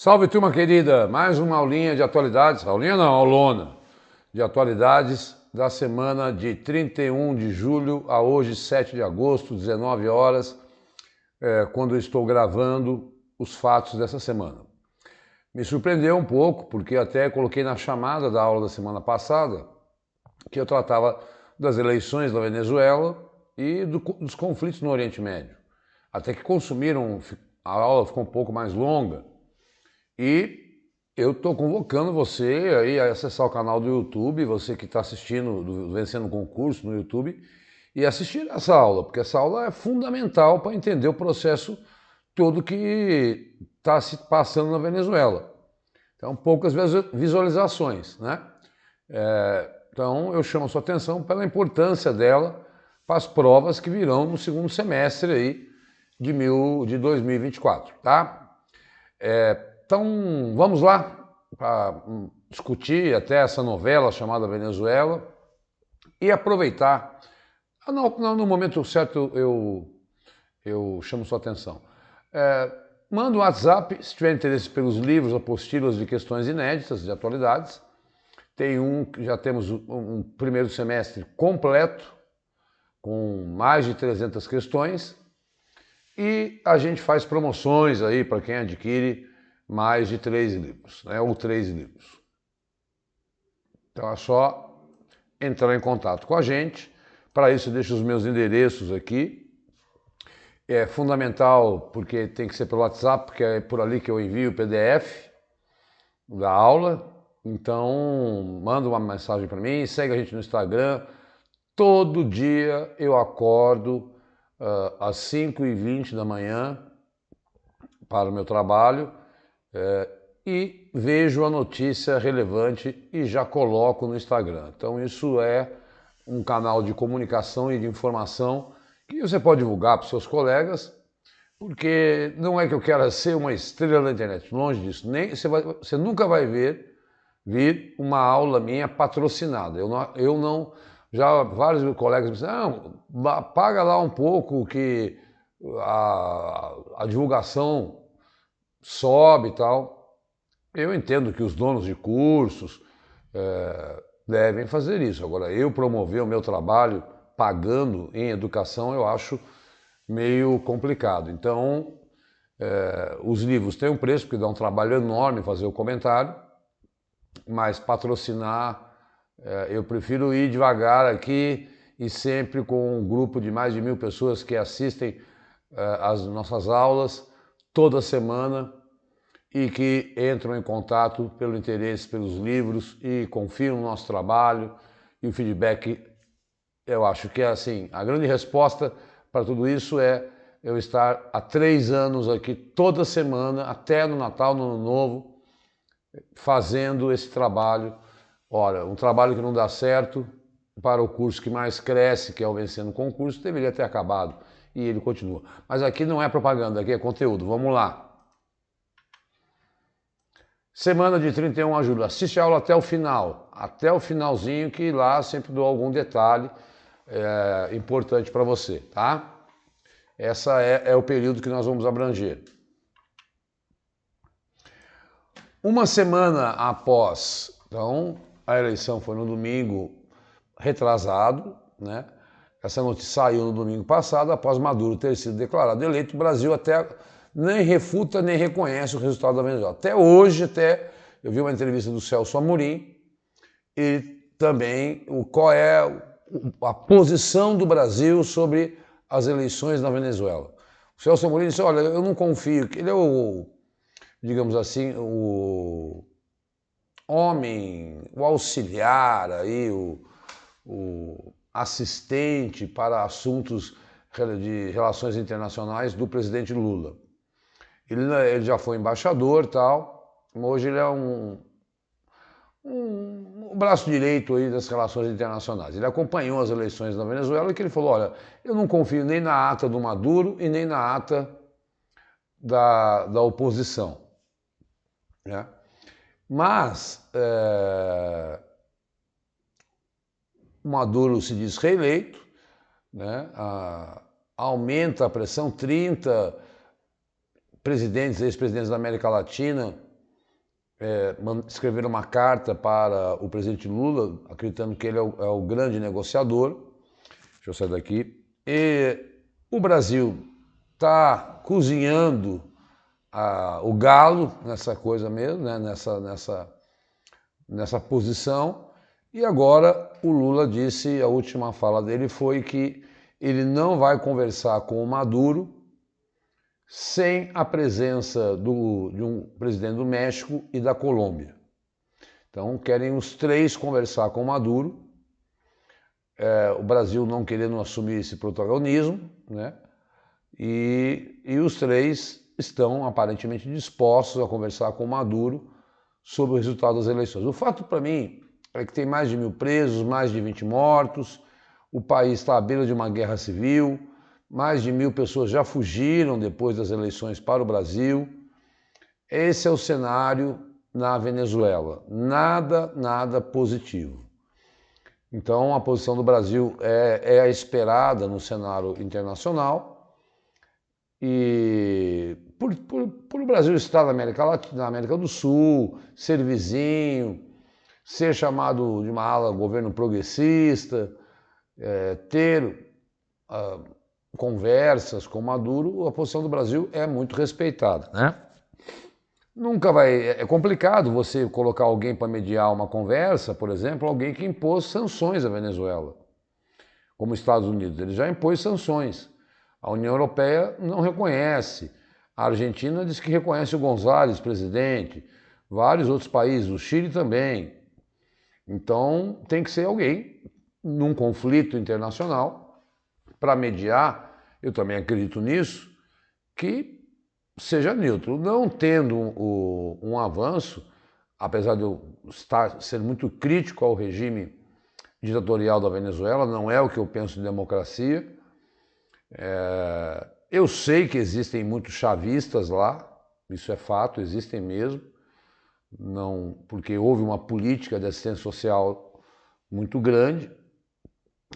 Salve, turma querida! Mais uma aulinha de atualidades, aulinha não, aulona, de atualidades da semana de 31 de julho a hoje, 7 de agosto, 19 horas, quando eu estou gravando os fatos dessa semana. Me surpreendeu um pouco, porque até coloquei na chamada da aula da semana passada que eu tratava das eleições da Venezuela e dos conflitos no Oriente Médio. Até que a aula ficou um pouco mais longa. E eu estou convocando você aí a acessar o canal do YouTube, você que está assistindo do Vencendo o Concurso no YouTube, e assistir essa aula, porque essa aula é fundamental para entender o processo todo que está se passando na Venezuela. Então, poucas visualizações, né? Então, eu chamo a sua atenção pela importância dela para as provas que virão no segundo semestre aí de 2024, tá? Então, vamos lá para discutir até essa novela chamada Venezuela e aproveitar. No momento certo eu chamo sua atenção. Manda um WhatsApp se tiver interesse pelos livros, apostilas de questões inéditas, de atualidades. Já temos um primeiro semestre completo, com mais de 300 questões, e a gente faz promoções aí para quem adquire mais de 3 livros, né, ou 3 livros. Então é só entrar em contato com a gente. Para isso eu deixo os meus endereços aqui. É fundamental porque tem que ser pelo WhatsApp, porque é por ali que eu envio o PDF da aula. Então manda uma mensagem para mim, segue a gente no Instagram. Todo dia eu acordo às 5h20 da manhã para o meu trabalho. E vejo a notícia relevante e já coloco no Instagram. Então isso é um canal de comunicação e de informação que você pode divulgar para os seus colegas, porque não é que eu quero ser uma estrela da internet, longe disso. Você nunca vai vir uma aula minha patrocinada. Já vários colegas me disseram, paga lá um pouco que a divulgação sobe e tal. Eu entendo que os donos de cursos devem fazer isso. Agora, eu promover o meu trabalho pagando em educação, eu acho meio complicado. Então, os livros têm um preço, porque dá um trabalho enorme fazer o comentário, mas patrocinar, eu prefiro ir devagar aqui e sempre com um grupo de mais de 1000 pessoas que assistem às nossas aulas toda semana, e que entram em contato pelo interesse pelos livros e confiam no nosso trabalho, e o feedback, eu acho que é assim, a grande resposta para tudo isso é eu estar há 3 anos aqui toda semana, até no Natal, no Ano Novo, fazendo esse trabalho. Ora, um trabalho que não dá certo para o curso que mais cresce, que é o Vencendo o Concurso, deveria ter acabado, e ele continua. Mas aqui não é propaganda, aqui é conteúdo, vamos lá. Semana de 31 de julho, assiste a aula até o finalzinho, que lá sempre dou algum detalhe importante para você, tá? Essa é o período que nós vamos abranger. Uma semana após, então, a eleição foi no domingo retrasado, né? Essa notícia saiu no domingo passado, após Maduro ter sido declarado eleito. O Brasil até nem refuta, nem reconhece o resultado da Venezuela. Até hoje, eu vi uma entrevista do Celso Amorim, e também qual é a posição do Brasil sobre as eleições na Venezuela. O Celso Amorim disse, olha, eu não confio, ele é digamos assim, o homem, o auxiliar, aí, o assistente para assuntos de relações internacionais do presidente Lula. Ele já foi embaixador e tal, hoje ele é um braço direito aí das relações internacionais. Ele acompanhou as eleições na Venezuela e que ele falou, olha, eu não confio nem na ata do Maduro e nem na ata da oposição. Né? Mas o Maduro se diz reeleito, né? Aumenta a pressão, 30 presidentes, ex-presidentes da América Latina escreveram uma carta para o presidente Lula, acreditando que ele é o grande negociador. Deixa eu sair daqui. E o Brasil está cozinhando o galo nessa coisa mesmo, né? nessa posição. E agora o Lula disse, a última fala dele foi que ele não vai conversar com o Maduro sem a presença de um presidente do México e da Colômbia. Então querem os três conversar com o Maduro, o Brasil não querendo assumir esse protagonismo, né? E os três estão aparentemente dispostos a conversar com o Maduro sobre o resultado das eleições. O fato para mim é que tem mais de 1.000 presos, mais de 20 mortos, o país está à beira de uma guerra civil, mais de 1.000 pessoas já fugiram depois das eleições para o Brasil. Esse é o cenário na Venezuela. Nada positivo. Então a posição do Brasil é a esperada no cenário internacional. E por o Brasil estar na América Latina, na América do Sul, ser vizinho, ser chamado de uma ala governo progressista, ter conversas com Maduro, a posição do Brasil é muito respeitada, né? Nunca vai... É complicado você colocar alguém para mediar uma conversa, por exemplo, alguém que impôs sanções à Venezuela, como os Estados Unidos. Ele já impôs sanções. A União Europeia não reconhece. A Argentina diz que reconhece o González, presidente. Vários outros países, o Chile também. Então tem que ser alguém num conflito internacional para mediar, eu também acredito nisso, que seja neutro. Não tendo um avanço, apesar de eu ser muito crítico ao regime ditatorial da Venezuela, não é o que eu penso de democracia. Eu sei que existem muitos chavistas lá, isso é fato, existem mesmo, não, porque houve uma política de assistência social muito grande,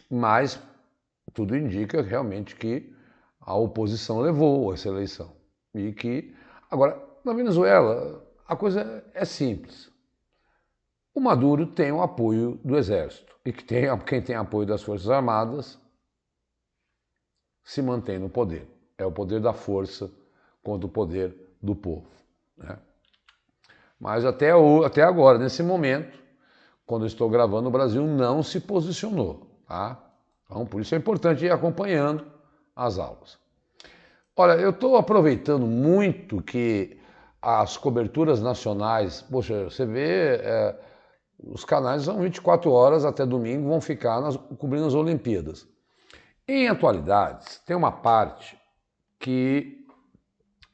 mas tudo indica realmente que a oposição levou essa eleição. E que, agora, na Venezuela, a coisa é simples. O Maduro tem o apoio do exército, e quem tem apoio das Forças Armadas se mantém no poder. É o poder da força contra o poder do povo, né? Mas até agora, nesse momento, quando eu estou gravando, o Brasil não se posicionou, tá? Então, por isso é importante ir acompanhando as aulas. Olha, eu estou aproveitando muito que as coberturas nacionais, poxa, você vê, os canais são 24 horas até domingo, vão ficar cobrindo as Olimpíadas. Em atualidades, tem uma parte que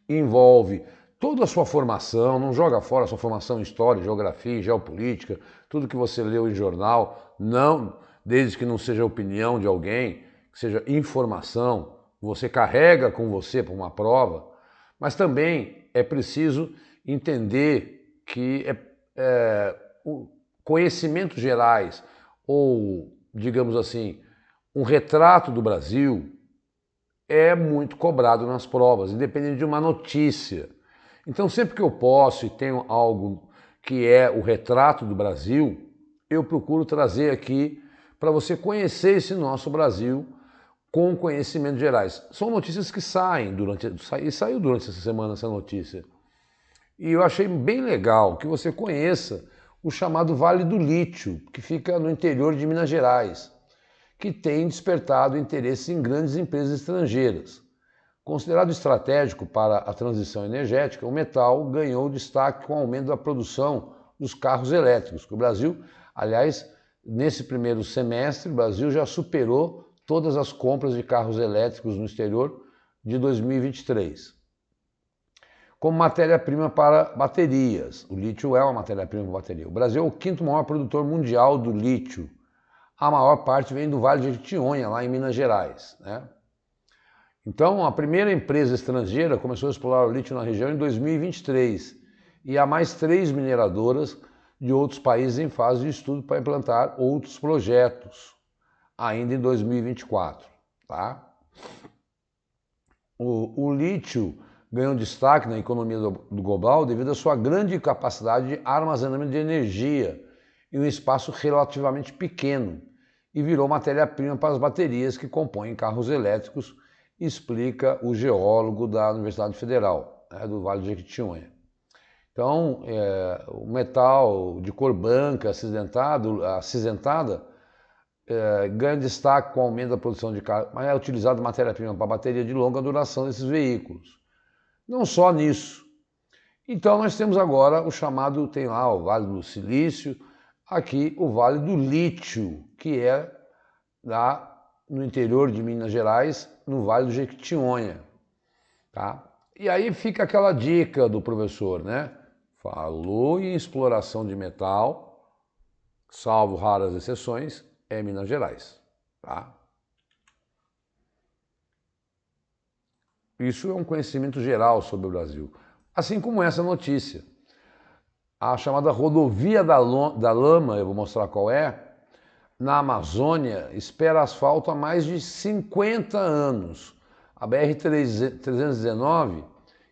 envolve toda a sua formação, não joga fora a sua formação em história, geografia, geopolítica, tudo que você leu em jornal, não, desde que não seja opinião de alguém, que seja informação, você carrega com você para uma prova, mas também é preciso entender que conhecimentos gerais, ou, digamos assim, um retrato do Brasil é muito cobrado nas provas, independente de uma notícia. Então, sempre que eu posso e tenho algo que é o retrato do Brasil, eu procuro trazer aqui para você conhecer esse nosso Brasil com conhecimentos gerais. São notícias que saem e saiu durante essa semana essa notícia. E eu achei bem legal que você conheça o chamado Vale do Lítio, que fica no interior de Minas Gerais, que tem despertado interesse em grandes empresas estrangeiras. Considerado estratégico para a transição energética, o metal ganhou destaque com o aumento da produção dos carros elétricos. O Brasil, aliás, nesse primeiro semestre, o Brasil já superou todas as compras de carros elétricos no exterior de 2023. Como matéria-prima para baterias, o lítio é uma matéria-prima para bateria. O Brasil é o quinto maior produtor mundial do lítio. A maior parte vem do Vale de Jequitinhonha, lá em Minas Gerais, né? Então, a primeira empresa estrangeira começou a explorar o lítio na região em 2023 e há mais 3 mineradoras de outros países em fase de estudo para implantar outros projetos, ainda em 2024, tá? O lítio ganhou destaque na economia do global devido à sua grande capacidade de armazenamento de energia em um espaço relativamente pequeno e virou matéria-prima para as baterias que compõem carros elétricos, explica o geólogo da Universidade Federal, do Vale do Jequitinhonha. Então, o metal de cor branca acinzentada ganha destaque com o aumento da produção de carros, mas é utilizado matéria-prima para bateria de longa duração desses veículos. Não só nisso. Então nós temos agora o chamado, tem lá o Vale do Silício, aqui o Vale do Lítio, que é lá no interior de Minas Gerais, no Vale do Jequitinhonha. Tá? E aí fica aquela dica do professor, né? Falou em exploração de metal, salvo raras exceções, é Minas Gerais. Tá? Isso é um conhecimento geral sobre o Brasil. Assim como essa notícia. A chamada Rodovia da Lama, eu vou mostrar qual é, na Amazônia, espera asfalto há mais de 50 anos. A BR-319,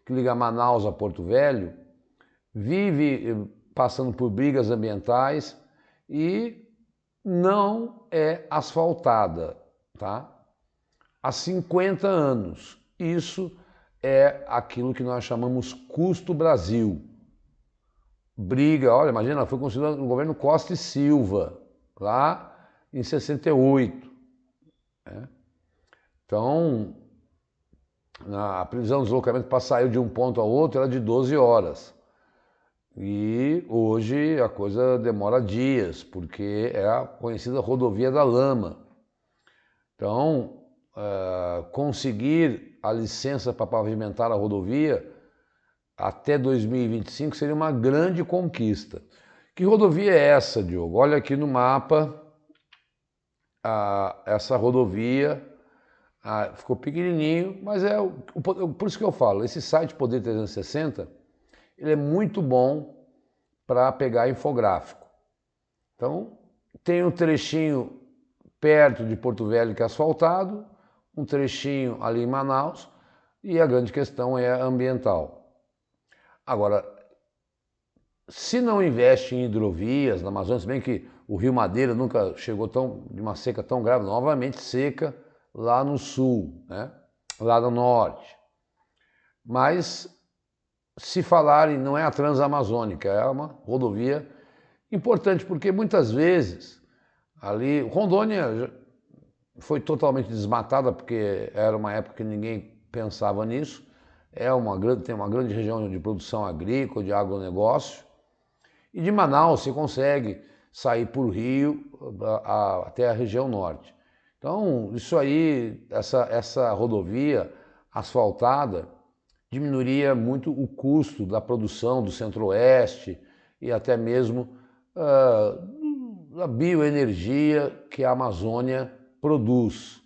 que liga Manaus a Porto Velho, vive passando por brigas ambientais e não é asfaltada, tá? Há 50 anos. Isso é aquilo que nós chamamos custo Brasil. Briga, olha, imagina, foi construída no governo Costa e Silva, lá em 68. Né? Então, a previsão de deslocamento para sair de um ponto ao outro era de 12 horas. E hoje a coisa demora dias, porque é a conhecida Rodovia da Lama. Então, conseguir a licença para pavimentar a rodovia até 2025 seria uma grande conquista. Que rodovia é essa, Diogo? Olha aqui no mapa, essa rodovia ficou pequenininho, mas por isso que eu falo, esse site Poder 360, ele é muito bom para pegar infográfico. Então, tem um trechinho perto de Porto Velho que é asfaltado, um trechinho ali em Manaus, e a grande questão é ambiental. Agora, se não investe em hidrovias na Amazônia, se bem que o Rio Madeira nunca chegou de uma seca tão grave, novamente seca lá no sul, né? Lá no norte. Mas, se falarem, não é a Transamazônica, é uma rodovia importante, porque muitas vezes ali, Rondônia foi totalmente desmatada, porque era uma época que ninguém pensava nisso. Tem uma grande região de produção agrícola, de agronegócio. E de Manaus se consegue sair por Rio até a região norte. Então, isso aí, essa rodovia asfaltada diminuiria muito o custo da produção do Centro-Oeste e até mesmo da bioenergia que a Amazônia produz.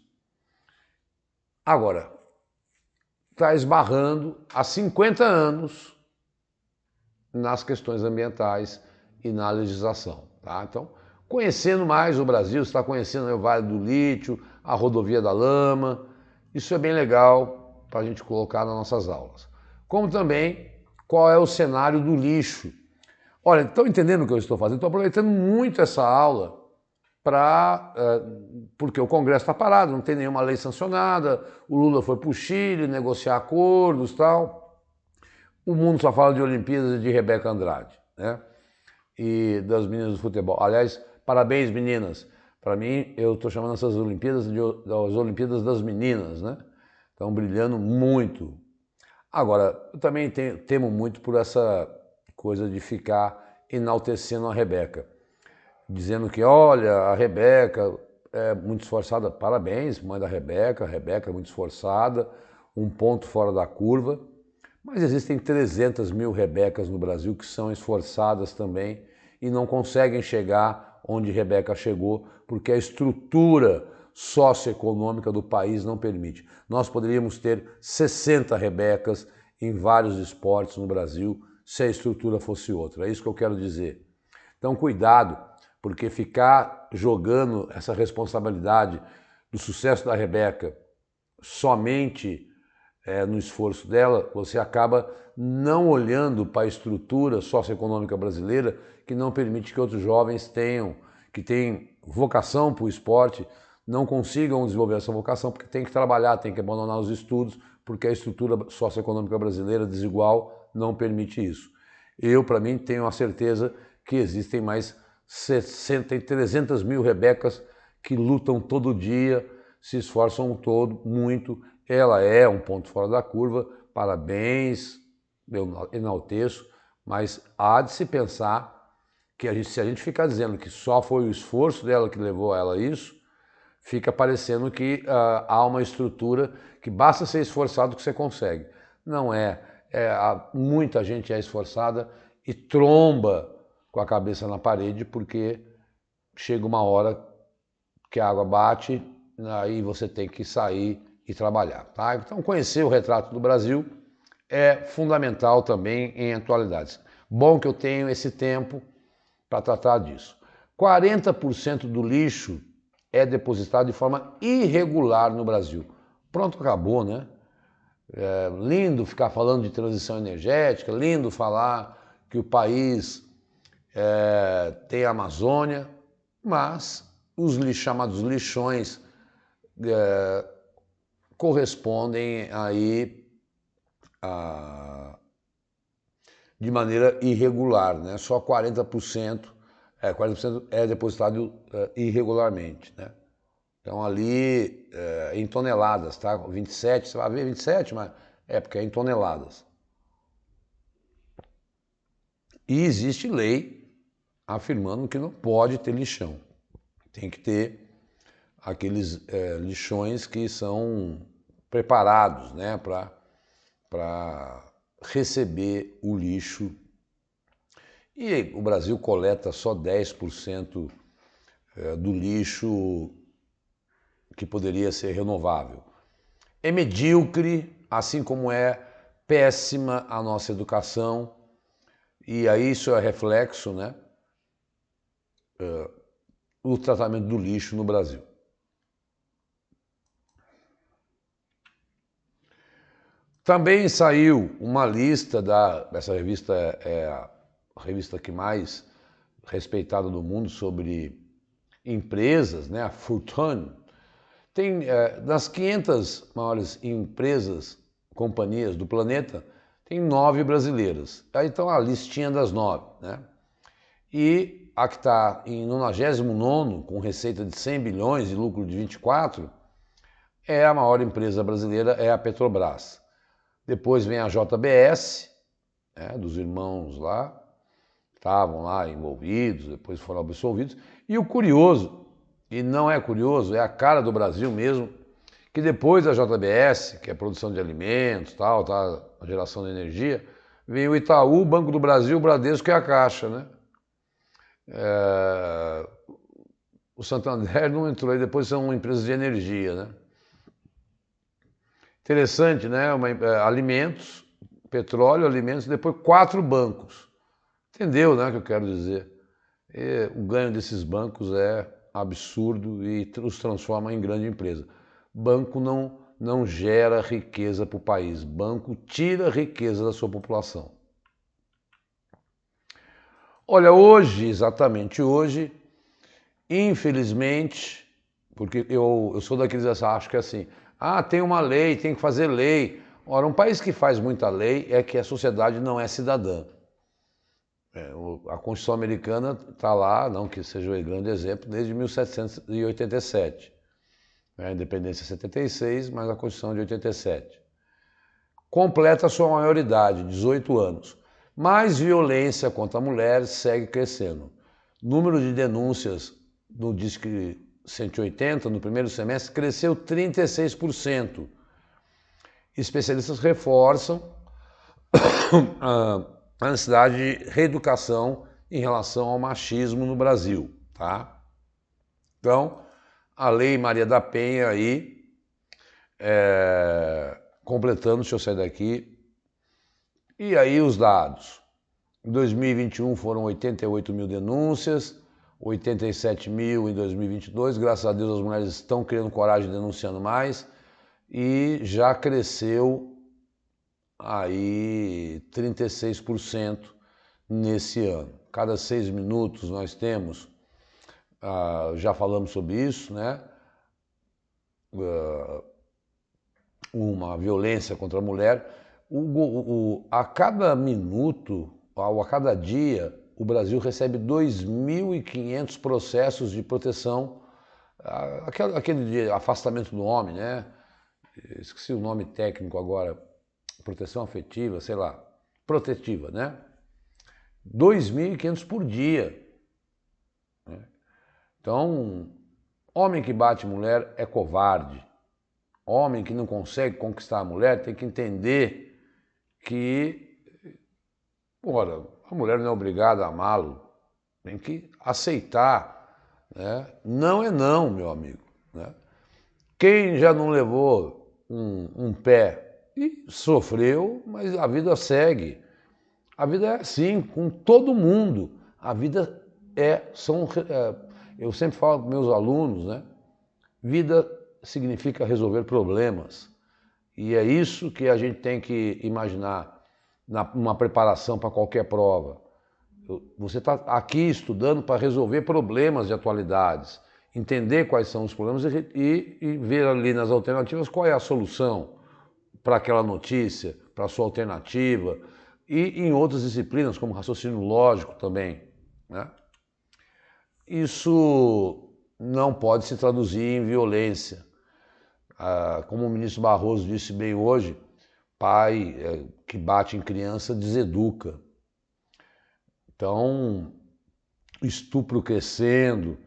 Agora, está esbarrando há 50 anos nas questões ambientais e na legislação. Tá? Então, conhecendo mais o Brasil, você está conhecendo o Vale do Lítio, a Rodovia da Lama, isso é bem legal para a gente colocar nas nossas aulas. Como também, qual é o cenário do lixo. Olha, estão entendendo o que eu estou fazendo? Estou aproveitando muito essa aula porque o Congresso está parado, não tem nenhuma lei sancionada, o Lula foi para o Chile negociar acordos e tal. O mundo só fala de Olimpíadas e de Rebeca Andrade, né? E das meninas do futebol. Aliás, parabéns, meninas. Para mim, eu estou chamando essas Olimpíadas das Olimpíadas das meninas, né? Estão brilhando muito. Agora, eu também temo muito por essa coisa de ficar enaltecendo a Rebeca. Dizendo que, olha, a Rebeca é muito esforçada. Parabéns, mãe da Rebeca. A Rebeca é muito esforçada, um ponto fora da curva. Mas existem 300 mil Rebecas no Brasil que são esforçadas também e não conseguem chegar onde Rebeca chegou, porque a estrutura socioeconômica do país não permite. Nós poderíamos ter 60 Rebecas em vários esportes no Brasil se a estrutura fosse outra. É isso que eu quero dizer. Então, cuidado, porque ficar jogando essa responsabilidade do sucesso da Rebeca somente no esforço dela, você acaba não olhando para a estrutura socioeconômica brasileira que não permite que outros jovens que têm vocação para o esporte, não consigam desenvolver essa vocação, porque tem que trabalhar, tem que abandonar os estudos, porque a estrutura socioeconômica brasileira desigual não permite isso. Eu, para mim, tenho a certeza que existem mais 300 mil Rebecas que lutam todo dia, se esforçam muito. Ela é um ponto fora da curva, parabéns, eu enalteço, mas há de se pensar que se a gente ficar dizendo que só foi o esforço dela que levou ela a isso, fica parecendo que há uma estrutura que basta ser esforçado que você consegue. Não é. Muita gente é esforçada e tromba com a cabeça na parede porque chega uma hora que a água bate, aí você tem que sair e trabalhar. Tá? Então, conhecer o retrato do Brasil é fundamental também em atualidades. Bom que eu tenho esse tempo para tratar disso. 40% do lixo é depositado de forma irregular no Brasil. Pronto, acabou, né? É lindo ficar falando de transição energética, lindo falar que o país tem a Amazônia, mas os chamados lixões correspondem aí de maneira irregular, né? Só 40% é depositado irregularmente, né? Então ali em toneladas, tá? 27, você vai ver 27, mas porque é em toneladas. E existe lei afirmando que não pode ter lixão. Tem que ter aqueles lixões que são preparados, né, para receber o lixo. E o Brasil coleta só 10% do lixo que poderia ser renovável. É medíocre, assim como é péssima a nossa educação, e aí isso é reflexo, né, o tratamento do lixo no Brasil. Também saiu uma lista essa revista é a revista que mais respeitada do mundo sobre empresas, né, a Fortune. Tem, das 500 maiores empresas, companhias do planeta, tem 9 brasileiras. Aí então a listinha das 9, né? E a que está em 99º, com receita de 100 bilhões e lucro de 24, é a maior empresa brasileira, é a Petrobras. Depois vem a JBS, né, dos irmãos lá, estavam lá envolvidos, depois foram absolvidos. E o curioso, e não é curioso, é a cara do Brasil mesmo, que depois da JBS, que é produção de alimentos, tal, tá, a geração de energia, vem o Itaú, o Banco do Brasil, o Bradesco e a Caixa, né? O Santander não entrou, e depois são empresas de energia, né? Interessante, né? Alimentos, petróleo, alimentos, depois 4 bancos. Entendeu, né, o que eu quero dizer? O ganho desses bancos é absurdo e os transforma em grande empresa. Banco não gera riqueza para o país. Banco tira riqueza da sua população. Olha, hoje, exatamente hoje, infelizmente, porque eu sou daqueles que acham que é assim, tem uma lei, tem que fazer lei. Ora, um país que faz muita lei é que a sociedade não é cidadã. A Constituição Americana está lá, não que seja um grande exemplo, desde 1787. A independência é 76, mas a Constituição é de 87. Completa a sua maioridade, 18 anos. Mas violência contra a mulher segue crescendo. Número de denúncias no Disque 180, no primeiro semestre, cresceu 36%. Especialistas reforçam a necessidade de reeducação em relação ao machismo no Brasil, tá? Então, a Lei Maria da Penha aí, completando, deixa eu sair daqui, e aí os dados. Em 2021 foram 88 mil denúncias, 87 mil em 2022, graças a Deus as mulheres estão criando coragem denunciando mais, e já cresceu aí 36% nesse ano. Cada 6 minutos nós temos, já falamos sobre isso, né? Uma violência contra a mulher. A cada minuto, ou a cada dia, o Brasil recebe 2.500 processos de proteção, aquele de afastamento do homem, né? Esqueci o nome técnico agora, proteção afetiva, sei lá, protetiva, né? 2.500 por dia. Né? Então, homem que bate mulher é covarde. Homem que não consegue conquistar a mulher tem que entender que, ora, a mulher não é obrigada a amá-lo, tem que aceitar, né? Não é não, meu amigo. Né? Quem já não levou um pé e sofreu, mas a vida segue. A vida é assim, com todo mundo. A vida eu sempre falo com meus alunos, né? Vida significa resolver problemas. E é isso que a gente tem que imaginar numa preparação para qualquer prova. Você está aqui estudando para resolver problemas de atualidades, entender quais são os problemas e ver ali nas alternativas qual é a solução para aquela notícia, para a sua alternativa, e em outras disciplinas, como raciocínio lógico também. Né? Isso não pode se traduzir em violência. Como o ministro Barroso disse bem hoje, pai que bate em criança deseduca. Então, estupro crescendo,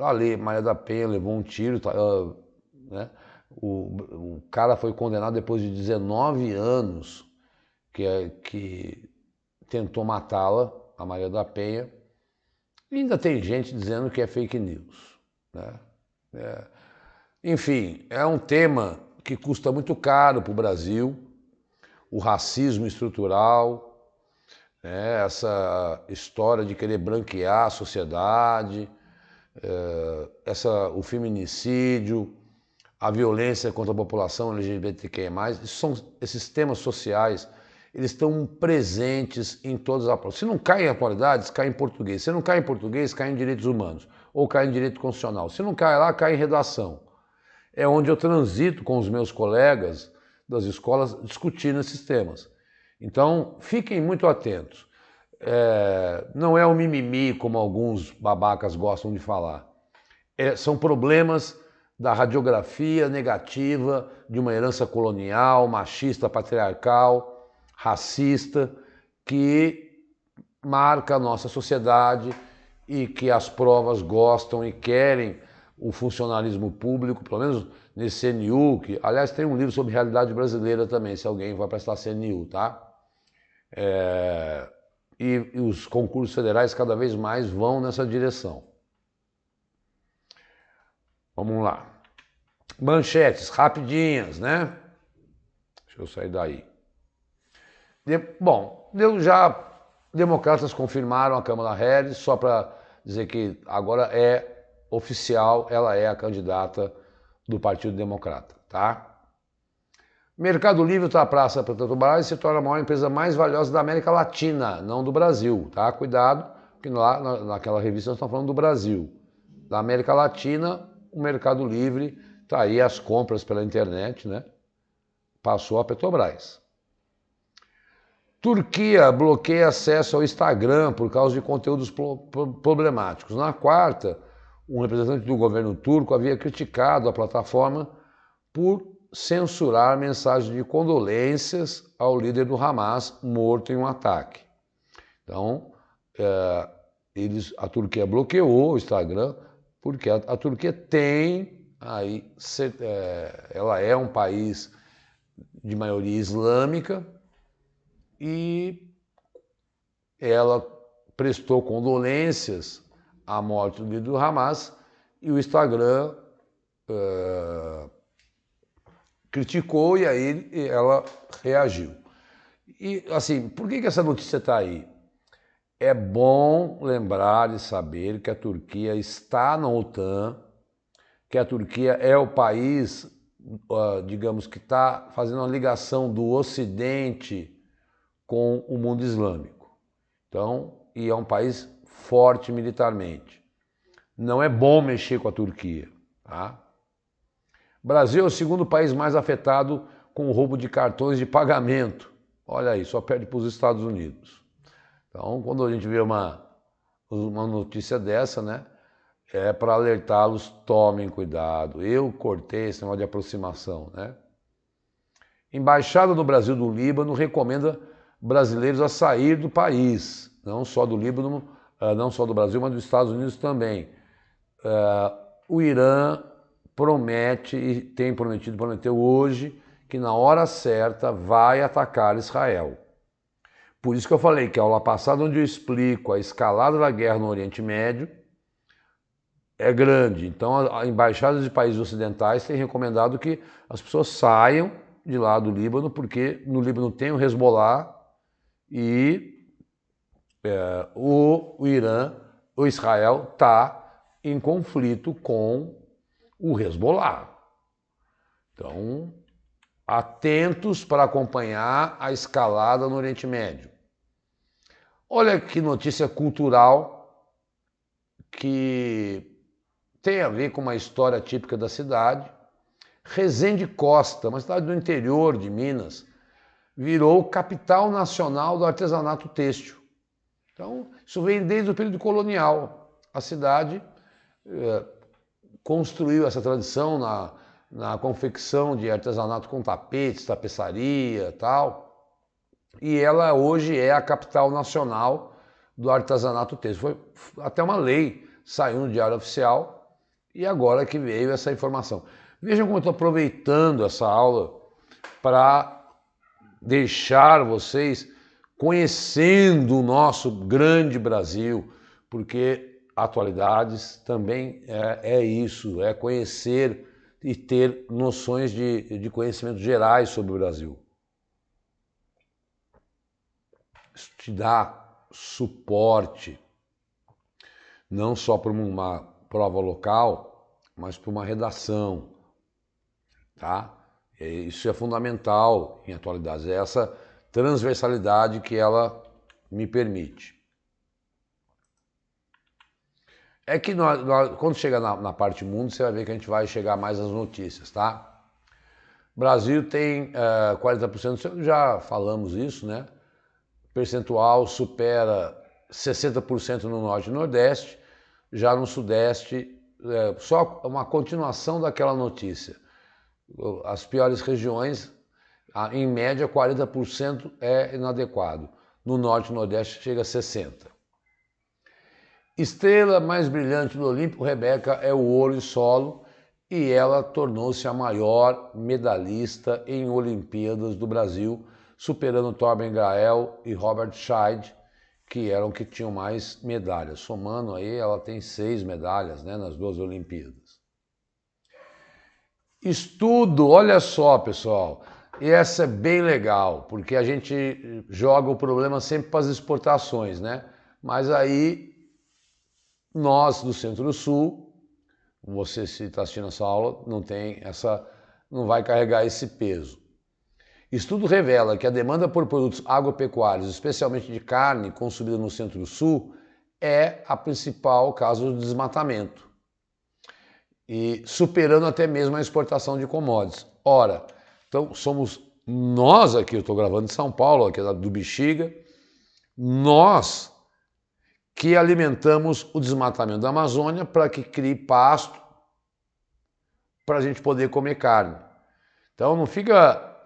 a lei Maria da Penha levou um tiro, né? O cara foi condenado depois de 19 anos que tentou matá-la, a Maria da Penha, e ainda tem gente dizendo que é fake news. Né? Enfim, é um tema que custa muito caro para o Brasil, o racismo estrutural, né? Essa história de querer branquear a sociedade, o feminicídio, a violência contra a população LGBTQIA+, esses temas sociais, eles estão presentes em todas as... Se não cai em atualidades, cai em português. Se não cai em português, cai em direitos humanos, ou cai em direito constitucional. Se não cai lá, cai em redação. É onde eu transito com os meus colegas das escolas discutindo esses temas. Então, fiquem muito atentos. Não é um mimimi, como alguns babacas gostam de falar. São problemas da radiografia negativa de uma herança colonial, machista, patriarcal, racista, que marca a nossa sociedade e que as provas gostam e querem o funcionalismo público, pelo menos nesse CNU, que, aliás, tem um livro sobre realidade brasileira também, se alguém vai prestar CNU, tá? E os concursos federais cada vez mais vão nessa direção. Vamos lá. Manchetes rapidinhas, né? Deixa eu sair daí. Democratas confirmaram a Kamala Harris, só para dizer que agora é oficial, ela é a candidata do Partido Democrata, tá? Mercado Livre ultrapassa a Petrobras e se torna a maior empresa mais valiosa da América Latina, não do Brasil, tá? Cuidado, porque lá naquela revista nós estamos falando do Brasil. Da América Latina, o Mercado Livre está aí, as compras pela internet, né? Passou a Petrobras. Turquia bloqueia acesso ao Instagram por causa de conteúdos problemáticos. Na quarta, um representante do governo turco havia criticado a plataforma por censurar mensagens de condolências ao líder do Hamas morto em um ataque. Então, a Turquia bloqueou o Instagram porque a Turquia tem aí, ela é um país de maioria islâmica e ela prestou condolências à morte do líder do Hamas e o Instagram criticou e aí ela reagiu. E assim, por que essa notícia está aí? É bom lembrar e saber que a Turquia está na OTAN, que a Turquia é o país digamos que está fazendo uma ligação do Ocidente com o mundo islâmico. Então, e é um país forte militarmente. Não é bom mexer com a Turquia. Tá? Brasil é o segundo país mais afetado com o roubo de cartões de pagamento. Olha aí, só perde para os Estados Unidos. Então, quando a gente vê uma notícia dessa, né, é para alertá-los, tomem cuidado. Eu cortei esse negócio de aproximação. Né? Embaixada do Brasil do Líbano recomenda brasileiros a sair do país, não só do Líbano, não só do Brasil, mas dos Estados Unidos também. O Irã promete e tem prometeu hoje que na hora certa vai atacar Israel. Por isso que eu falei que a aula passada, onde eu explico a escalada da guerra no Oriente Médio, é grande. Então, a embaixada de países ocidentais tem recomendado que as pessoas saiam de lá do Líbano, porque no Líbano tem o Hezbollah e o Irã, o Israel, está em conflito com o Hezbollah. Então, atentos para acompanhar a escalada no Oriente Médio. Olha que notícia cultural que tem a ver com uma história típica da cidade. Resende Costa, uma cidade do interior de Minas, virou capital nacional do artesanato têxtil. Então, isso vem desde o período colonial. A cidade construiu essa tradição na confecção de artesanato com tapetes, tapeçaria e tal. E ela hoje é a capital nacional do artesanato têxtil. Foi até uma lei, saiu no Diário Oficial, e agora que veio essa informação. Vejam como eu estou aproveitando essa aula para deixar vocês conhecendo o nosso grande Brasil, porque atualidades também é isso, é conhecer e ter noções de conhecimentos gerais sobre o Brasil. Isso te dá suporte, não só para uma prova local, mas para uma redação, tá? Isso é fundamental em atualidades, é essa transversalidade que ela me permite. É que quando chegar na parte mundo, você vai ver que a gente vai chegar mais às notícias, tá? Brasil tem 40%, já falamos isso, né? Percentual supera 60% no Norte e Nordeste, já no Sudeste, só uma continuação daquela notícia. As piores regiões, em média, 40% é inadequado. No Norte e Nordeste chega a 60%. Estrela mais brilhante do Olímpico, Rebeca, é o ouro em solo e ela tornou-se a maior medalhista em Olimpíadas do Brasil, superando Torben Grael e Robert Scheid, que eram que tinham mais medalhas. Somando aí, ela tem 6 medalhas, né, nas 2 Olimpíadas. Estudo, olha só, pessoal, e essa é bem legal, porque a gente joga o problema sempre para as exportações, né? Mas aí, nós do Centro-Sul, você se está assistindo essa aula, não vai carregar esse peso. Estudo revela que a demanda por produtos agropecuários, especialmente de carne consumida no Centro-Sul, é a principal causa do desmatamento, e superando até mesmo a exportação de commodities. Ora, então somos nós aqui, eu estou gravando em São Paulo, aqui do Bexiga, nós que alimentamos o desmatamento da Amazônia para que crie pasto para a gente poder comer carne. Então não fica...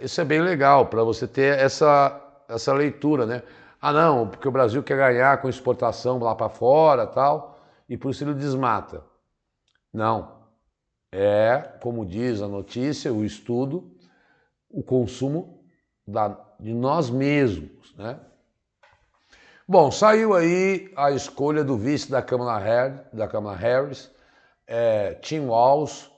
isso é bem legal para você ter essa leitura, né? Ah não, porque o Brasil quer ganhar com exportação lá para fora tal, e por isso ele desmata. Não. Como diz a notícia, o estudo, o consumo de nós mesmos, né? Bom, saiu aí a escolha do vice da Kamala Harris, Tim Walz,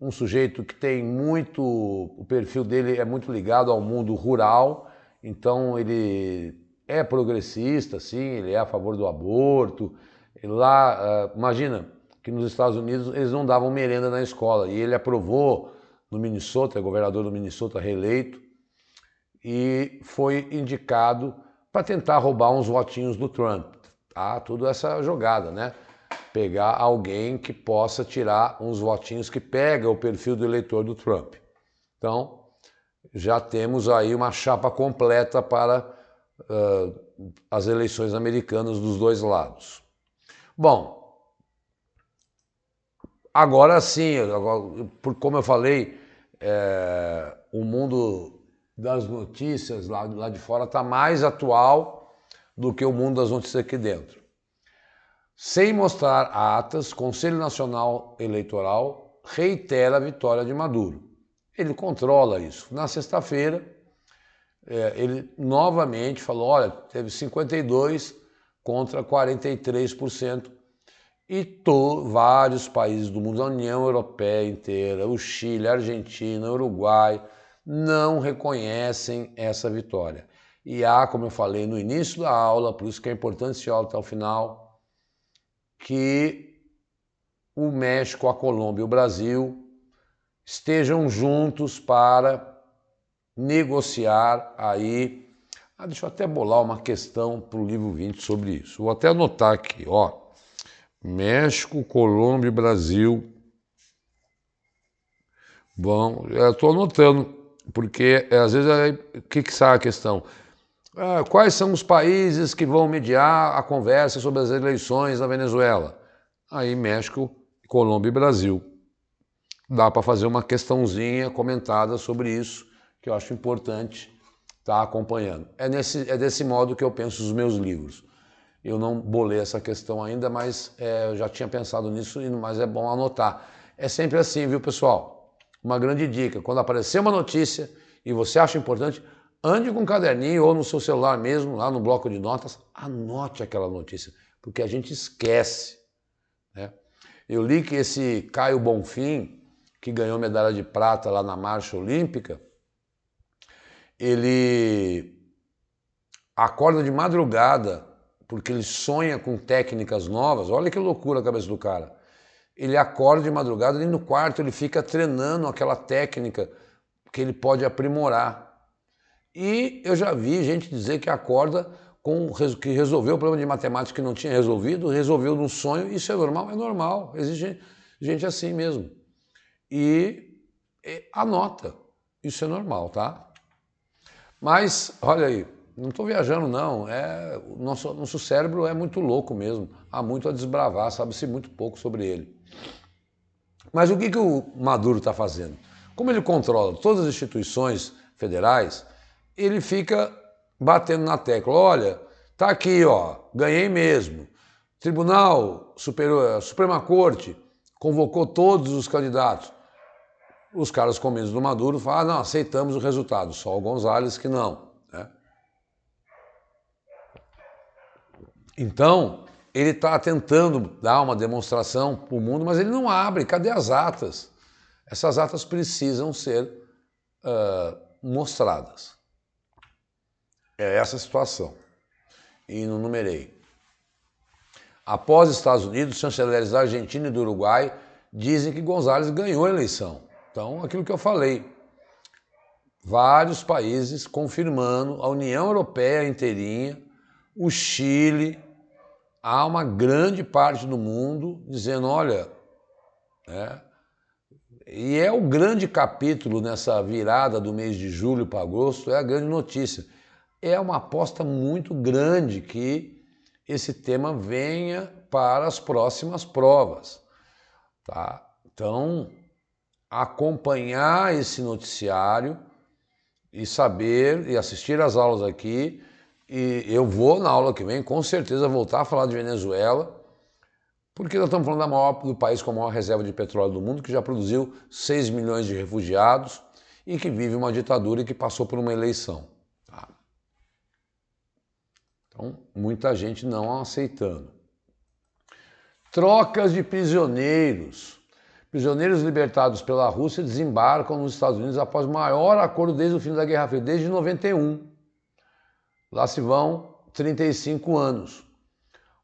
um sujeito que tem muito... O perfil dele é muito ligado ao mundo rural, então ele é progressista, sim, ele é a favor do aborto. Lá, imagina que nos Estados Unidos eles não davam merenda na escola, e ele aprovou no Minnesota, é governador do Minnesota reeleito, e foi indicado para tentar roubar uns votinhos do Trump. Tá? Tudo essa jogada, né? Pegar alguém que possa tirar uns votinhos que pega o perfil do eleitor do Trump. Então, já temos aí uma chapa completa para as eleições americanas dos dois lados. Bom, agora sim, como eu falei, o mundo das notícias lá de fora está mais atual do que o mundo das notícias aqui dentro. Sem mostrar atas, Conselho Nacional Eleitoral reitera a vitória de Maduro. Ele controla isso. Na sexta-feira, ele novamente falou, olha, teve 52% contra 43%, e vários países do mundo, a União Europeia inteira, o Chile, a Argentina, o Uruguai, não reconhecem essa vitória. E há, como eu falei no início da aula, por isso que é importante assistir a aula até o final, que o México, a Colômbia e o Brasil estejam juntos para negociar aí. Deixa eu até bolar uma questão para o livro 20 sobre isso. Vou até anotar aqui, ó. México, Colômbia e Brasil. Bom, eu estou anotando, porque às vezes o que sai a questão? Quais são os países que vão mediar a conversa sobre as eleições na Venezuela? Aí México, Colômbia e Brasil. Dá para fazer uma questãozinha comentada sobre isso, que eu acho importante estar acompanhando. É desse modo que eu penso os meus livros. Eu não bolei essa questão ainda, mas eu já tinha pensado nisso, mas é bom anotar. É sempre assim, viu, pessoal? Uma grande dica, quando aparecer uma notícia e você acha importante, ande com um caderninho ou no seu celular mesmo, lá no bloco de notas, anote aquela notícia, porque a gente esquece, né? Eu li que esse Caio Bonfim, que ganhou medalha de prata lá na marcha olímpica, ele acorda de madrugada porque ele sonha com técnicas novas. Olha que loucura a cabeça do cara. Ele acorda de madrugada e no quarto ele fica treinando aquela técnica que ele pode aprimorar. E eu já vi gente dizer que acorda que resolveu o problema de matemática que não tinha resolvido, resolveu num sonho. Isso é normal? É normal. Existe gente assim mesmo. E anota. Isso é normal, tá? Mas, olha aí, não estou viajando não, o nosso cérebro é muito louco mesmo, há muito a desbravar, sabe-se muito pouco sobre ele. Mas o que o Maduro está fazendo? Como ele controla todas as instituições federais, ele fica batendo na tecla, olha, tá aqui, ó, ganhei mesmo. Tribunal Superior, Suprema Corte convocou todos os candidatos. Os caras com medo do Maduro falam, não, aceitamos o resultado, só o Gonzalez que não. Né? Então, ele está tentando dar uma demonstração para o mundo, mas ele não abre. Cadê as atas? Essas atas precisam ser mostradas. É essa a situação. E não numerei. Após Estados Unidos, chanceleres da Argentina e do Uruguai dizem que Gonzalez ganhou a eleição. Então, aquilo que eu falei. Vários países confirmando, a União Europeia inteirinha, o Chile, há uma grande parte do mundo dizendo, olha, e é o grande capítulo nessa virada do mês de julho para agosto, é a grande notícia. É uma aposta muito grande que esse tema venha para as próximas provas. Tá? Então, acompanhar esse noticiário e saber e assistir às aulas aqui, e eu vou na aula que vem com certeza voltar a falar de Venezuela, porque nós estamos falando do país com a maior reserva de petróleo do mundo, que já produziu 6 milhões de refugiados e que vive uma ditadura e que passou por uma eleição. Tá? Então, muita gente não aceitando. Trocas de prisioneiros. Prisioneiros libertados pela Rússia desembarcam nos Estados Unidos após o maior acordo desde o fim da Guerra Fria, desde 91. Lá se vão 35 anos.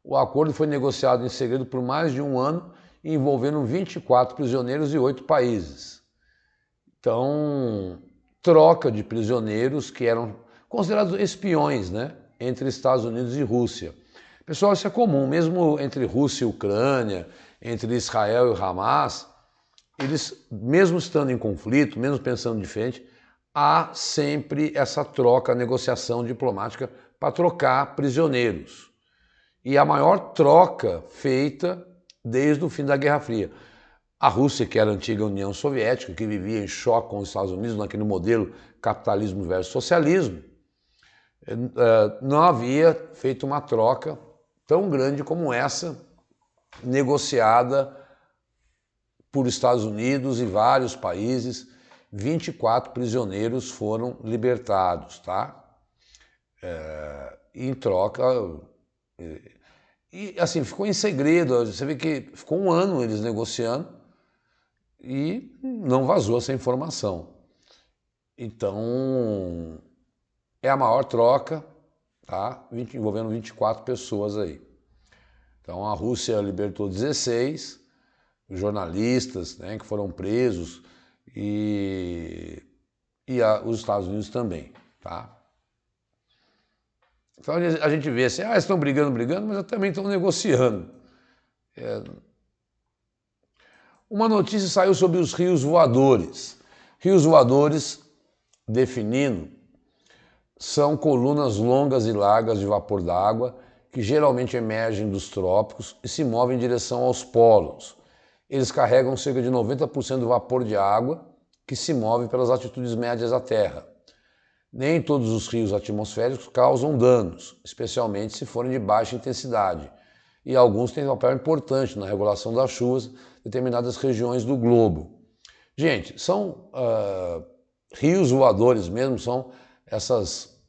O acordo foi negociado em segredo por mais de um ano, envolvendo 24 prisioneiros e 8 países. Então, troca de prisioneiros que eram considerados espiões, né, entre Estados Unidos e Rússia. Pessoal, isso é comum, mesmo entre Rússia e Ucrânia, entre Israel e Hamas, eles, mesmo estando em conflito, mesmo pensando diferente, há sempre essa troca, negociação diplomática para trocar prisioneiros. E a maior troca feita desde o fim da Guerra Fria. A Rússia, que era a antiga União Soviética, que vivia em choque com os Estados Unidos, naquele modelo capitalismo versus socialismo, não havia feito uma troca tão grande como essa, negociada por Estados Unidos e vários países. 24 prisioneiros foram libertados, tá? Em troca... E assim, ficou em segredo, você vê que ficou um ano eles negociando e não vazou essa informação. Então, é a maior troca, tá? Envolvendo 24 pessoas aí. Então, a Rússia libertou 16 jornalistas, né, que foram presos e os Estados Unidos também, tá? Então a gente vê assim, eles estão brigando, mas também estão negociando. Uma notícia saiu sobre os rios voadores. Rios voadores, definindo, são colunas longas e largas de vapor d'água que geralmente emergem dos trópicos e se movem em direção aos polos. Eles carregam cerca de 90% do vapor de água que se move pelas altitudes médias da Terra. Nem todos os rios atmosféricos causam danos, especialmente se forem de baixa intensidade, e alguns têm um papel importante na regulação das chuvas em determinadas regiões do globo. Gente, são rios voadores mesmo, são essas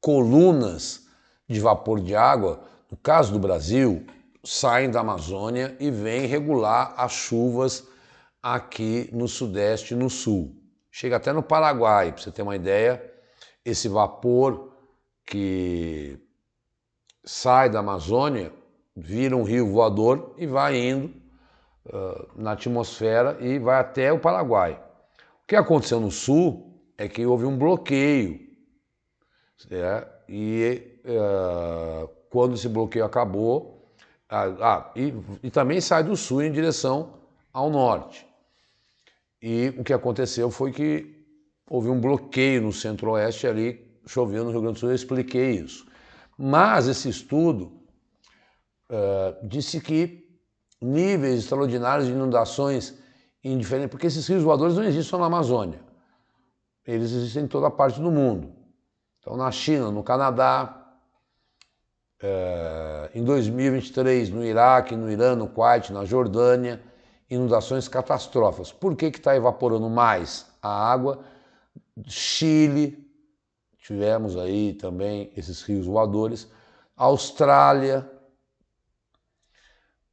colunas de vapor de água, no caso do Brasil, saem da Amazônia e vêm regular as chuvas aqui no Sudeste e no Sul. Chega até no Paraguai, para você ter uma ideia. Esse vapor que sai da Amazônia vira um rio voador e vai indo na atmosfera e vai até o Paraguai. O que aconteceu no Sul é que houve um bloqueio. Quando esse bloqueio acabou, e também sai do Sul em direção ao Norte. E o que aconteceu foi que houve um bloqueio no Centro-Oeste ali, choveu no Rio Grande do Sul, eu expliquei isso. Mas esse estudo disse que níveis extraordinários de inundações indiferentes, porque esses rios voadores não existem só na Amazônia, eles existem em toda parte do mundo. Então na China, no Canadá, em 2023 no Iraque, no Irã, no Kuwait, na Jordânia, inundações catastróficas. Por que está evaporando mais a água? Chile, tivemos aí também esses rios voadores, Austrália.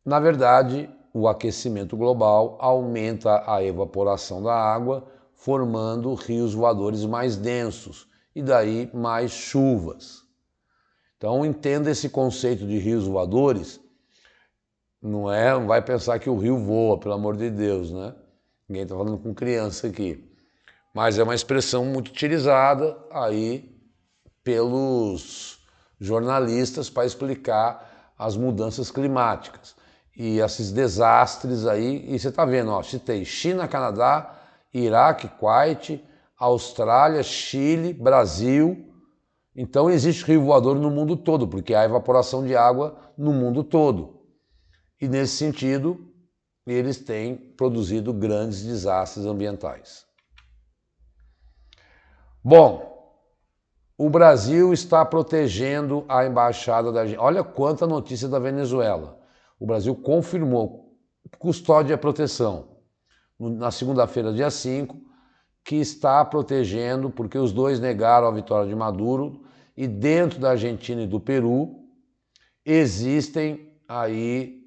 Na verdade, o aquecimento global aumenta a evaporação da água, formando rios voadores mais densos e daí mais chuvas. Então entenda esse conceito de rios voadores, não vai pensar que o rio voa, pelo amor de Deus, né? Ninguém está falando com criança aqui. Mas é uma expressão muito utilizada aí pelos jornalistas para explicar as mudanças climáticas. E esses desastres aí, e você está vendo, ó, citei China, Canadá, Iraque, Kuwait, Austrália, Chile, Brasil. Então existe rio voador no mundo todo, porque há evaporação de água no mundo todo. E nesse sentido, eles têm produzido grandes desastres ambientais. Bom, o Brasil está protegendo a embaixada da Argentina. Olha quanta notícia da Venezuela. O Brasil confirmou custódia e proteção na segunda-feira, dia 5, que está protegendo, porque os dois negaram a vitória de Maduro, e dentro da Argentina e do Peru existem aí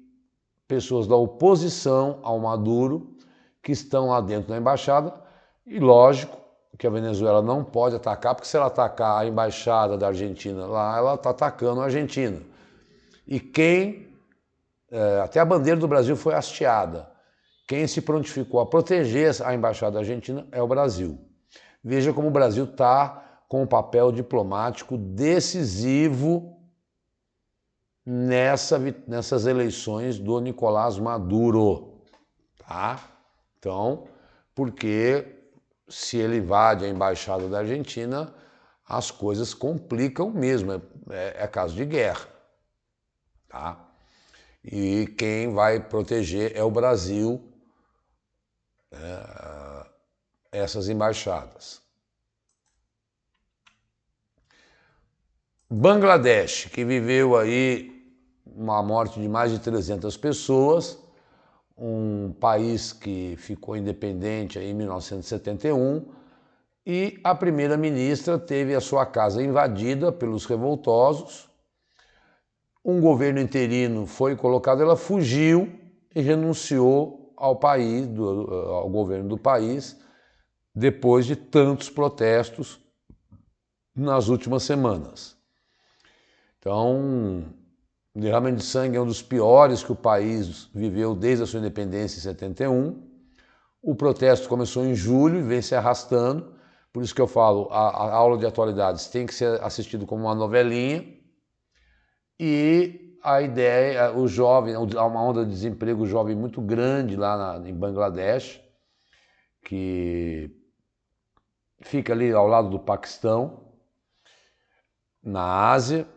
pessoas da oposição ao Maduro que estão lá dentro da embaixada, e lógico que a Venezuela não pode atacar, porque se ela atacar a embaixada da Argentina lá, ela está atacando a Argentina. E até a bandeira do Brasil foi hasteada. quem se prontificou a proteger a Embaixada Argentina é o Brasil. Veja como o Brasil está com um papel diplomático decisivo nessas eleições do Nicolás Maduro. Tá? Então, porque se ele invade a Embaixada da Argentina, as coisas complicam mesmo, é caso de guerra. Tá? E quem vai proteger é o Brasil, essas embaixadas. Bangladesh, que viveu aí uma morte de mais de 300 pessoas, um país que ficou independente aí em 1971, e a primeira-ministra teve a sua casa invadida pelos revoltosos. Um governo interino foi colocado, ela fugiu e renunciou ao país, ao governo do país, depois de tantos protestos nas últimas semanas. Então, o derramamento de sangue é um dos piores que o país viveu desde a sua independência em 71. O protesto começou em julho e vem se arrastando, por isso que eu falo, a aula de atualidades tem que ser assistido como uma novelinha. E a ideia, o jovem, há uma onda de desemprego jovem muito grande lá em Bangladesh, que fica ali ao lado do Paquistão, na Ásia,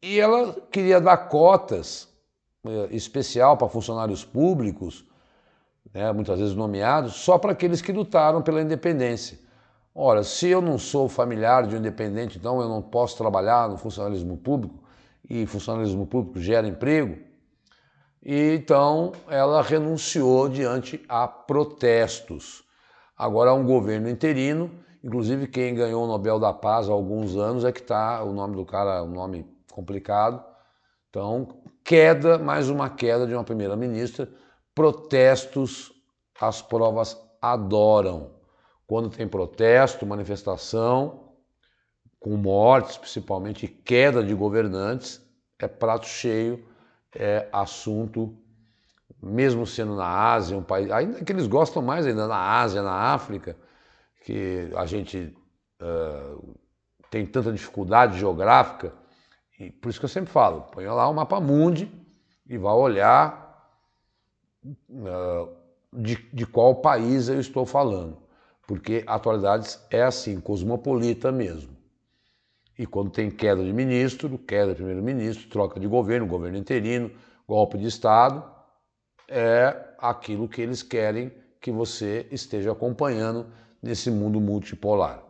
e ela queria dar cotas especial para funcionários públicos, né, muitas vezes nomeados, só para aqueles que lutaram pela independência. Ora, se eu não sou familiar de um independente, então eu não posso trabalhar no funcionalismo público, e funcionalismo público gera emprego, e então ela renunciou diante a protestos. Agora há um governo interino, inclusive quem ganhou o Nobel da Paz há alguns anos é que está, o nome do cara é um nome complicado. Então, mais uma queda de uma primeira-ministra, protestos, as provas adoram. Quando tem protesto, manifestação, com mortes, principalmente queda de governantes, é prato cheio, é assunto, mesmo sendo na Ásia, um país, ainda que eles gostam mais ainda na Ásia, na África, que a gente tem tanta dificuldade geográfica, e por isso que eu sempre falo, põe lá o mapa mundi e vá olhar de qual país eu estou falando, porque atualidades é assim, cosmopolita mesmo. E quando tem queda de ministro, queda de primeiro-ministro, troca de governo, governo interino, golpe de Estado, é aquilo que eles querem que você esteja acompanhando nesse mundo multipolar.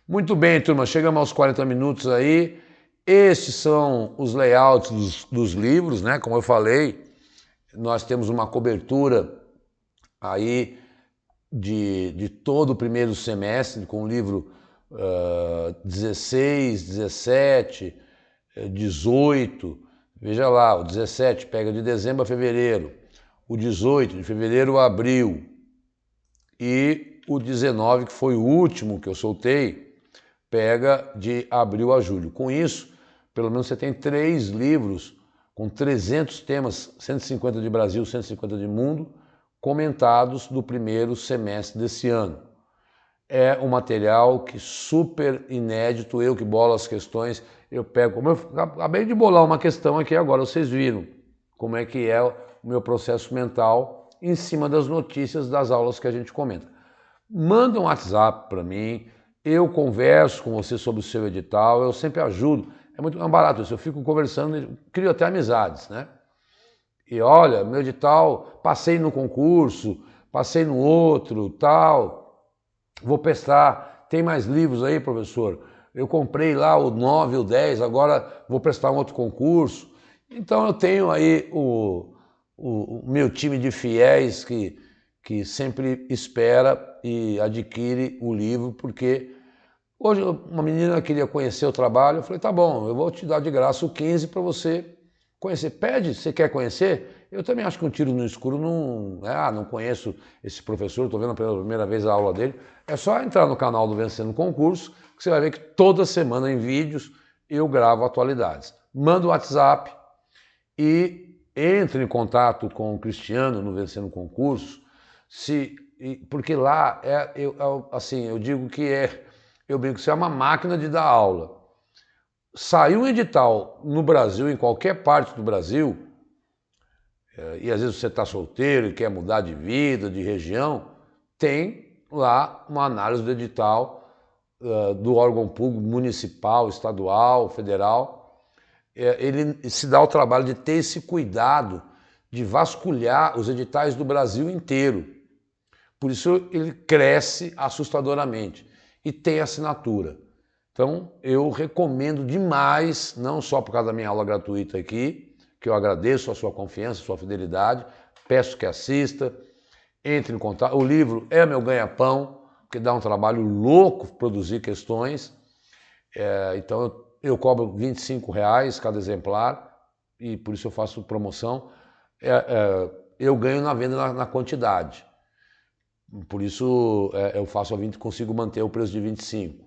Muito bem, turma, chegamos aos 40 minutos aí. Estes são os layouts dos livros, né? Como eu falei, nós temos uma cobertura aí de todo o primeiro semestre, com o livro 16, 17, 18, veja lá, o 17 pega de dezembro a fevereiro, o 18 de fevereiro a abril e o 19, que foi o último que eu soltei, pega de abril a julho. Com isso, pelo menos você tem 3 livros com 300 temas, 150 de Brasil, 150 de mundo, comentados do primeiro semestre desse ano. É um material que super inédito, eu que bolo as questões, eu pego, como eu acabei de bolar uma questão aqui agora, vocês viram como é que é o meu processo mental em cima das notícias das aulas que a gente comenta. Manda um WhatsApp para mim, eu converso com você sobre o seu edital, eu sempre ajudo, é muito barato isso, eu fico conversando, crio até amizades, né? E olha, meu edital, passei no concurso, passei no outro, tal, vou prestar, tem mais livros aí, professor? Eu comprei lá o 9, o 10, agora vou prestar um outro concurso. Então eu tenho aí o meu time de fiéis que sempre espera e adquire o livro, porque hoje uma menina queria conhecer o trabalho, eu falei, tá bom, eu vou te dar de graça o 15 para você conhecer. Pede, você quer conhecer? Eu também acho que um tiro no escuro não conheço esse professor, estou vendo pela primeira vez a aula dele. É só entrar no canal do Vencendo Concurso, que você vai ver que toda semana em vídeos eu gravo atualidades. Manda o WhatsApp e entre em contato com o Cristiano no Vencendo Concurso, porque lá eu digo que eu brinco que isso é uma máquina de dar aula. Saiu um edital no Brasil, em qualquer parte do Brasil, e às vezes você está solteiro e quer mudar de vida, de região, tem lá uma análise do edital do órgão público municipal, estadual, federal. Ele se dá o trabalho de ter esse cuidado de vasculhar os editais do Brasil inteiro. Por isso ele cresce assustadoramente e tem assinatura. Então eu recomendo demais, não só por causa da minha aula gratuita aqui, que eu agradeço a sua confiança, a sua fidelidade, peço que assista, entre em contato. O livro é meu ganha-pão, porque dá um trabalho louco produzir questões. Então eu cobro R$25 cada exemplar e por isso eu faço promoção. Eu ganho na venda na quantidade. Por isso eu faço consigo manter o preço de 25.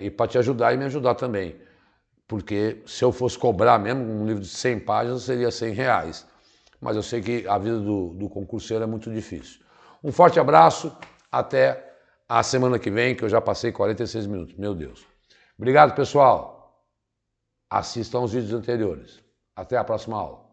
E para te ajudar e me ajudar também. Porque se eu fosse cobrar mesmo um livro de 100 páginas, seria R$100. Mas eu sei que a vida do concurseiro é muito difícil. Um forte abraço, até a semana que vem, que eu já passei 46 minutos. Meu Deus. Obrigado, pessoal. Assistam os vídeos anteriores. Até a próxima aula.